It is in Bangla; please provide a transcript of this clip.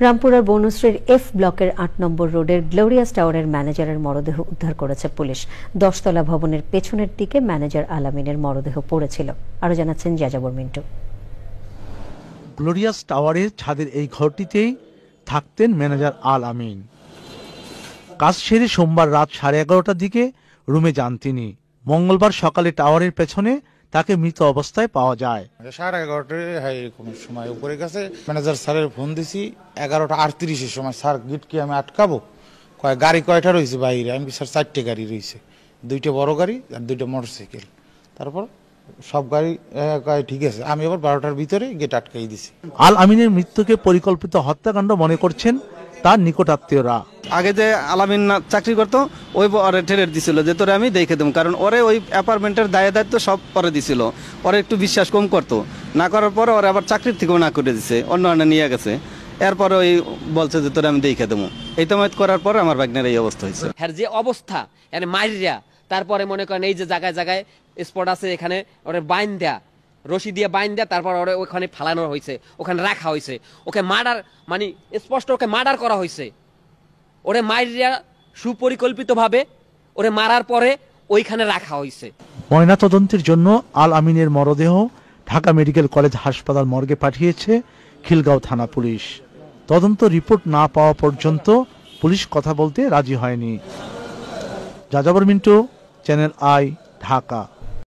রামপুরার বনশ্রীর এফ ব্লকের ৮ নম্বর রোডের গ্লোরিয়াস টাওয়ারের ম্যানেজারের মরদেহ উদ্ধার করেছে পুলিশ। ১০তলা ভবনের পেছনের দিকে ম্যানেজার আলামিনের মরদেহ পড়েছিল। আরো জানাচ্ছেন যাযাবর মিন্টু। গ্লোরিয়াস টাওয়ারের ছাদের এই ঘরটিতেই থাকতেন ম্যানেজার আল আমিন। কাজ সেরে সোমবার রাত 11:30টার দিকে রুমে যান তিনি। মঙ্গলবার সকালে টাওয়ারের পেছনে তাকে মৃত অবস্থায় পাওয়া যায়। 11:30টায় এরকম সময় উপরে গেছে, ম্যানেজার স্যারের ফোন দিছি 11:38-এর সময়, স্যার গেট কি আমি আটকাবো? গাড়ি কয়টা রয়েছে বাইরে? আমি স্যার 4টে গাড়ি রয়েছে, 2টে বড় গাড়ি আর 2টা মোটরসাইকেল। তারপর সব গাড়ি ঠিক আছে, আমি আবার 12টার ভিতরে গেট আটকাই দিছি। আল আমিনের মৃত্যুকে পরিকল্পিত হত্যাকাণ্ড মনে করছেন তার নিকটাত্মীয়রা। আগে যে আলামিন চাকরি করতো ওই ওরে ঠেরে দিছিল যে তোরে আমি দেখে দেবো, কারণ ওরে ওই অ্যাপার্টমেন্টের দায়িত্ব সব পরে দিছিল। ওরে একটু বিশ্বাস কম করতো, না করার পরে ওরে আবার চাকরির থেকেও না করে দিছে, অন্য নিয়ে গেছে। এরপরে ওই বলছে যে তোরে আমি দেখে দেবো। এই তমায়ত করার পর আমার বাগনের এই অবস্থা হয়েছে। হ্যাঁ, যে অবস্থা মানে মাইরিয়া, তারপরে মনে করেন এই যে জায়গায় জায়গায় স্পট আছে, এখানে ওরে বাইন দেয়া, রশি দিয়ে বাইন দেয়া, তারপর ওরে ওখানে ফালানো হয়েছে, ওখানে রাখা হয়েছে। ওকে মার্ডার, মানে স্পষ্ট ওকে মার্ডার করা হয়েছে। ওরে মাইরিয়া সুপরিকল্পিতভাবে ওরে মারার পরে ওইখানে রাখা হয়েছে। ময়নাতদন্তের জন্য আল আমিনের মরদেহ ঢাকা মেডিকেল কলেজ হাসপাতাল মর্গে পাঠিয়েছে খিলগাঁও থানা পুলিশ। তদন্ত রিপোর্ট না পাওয়া পর্যন্ত পুলিশ কথা বলতে রাজি হয়নি। যাযাবর মিন্টু, চ্যানেল আই, ঢাকা।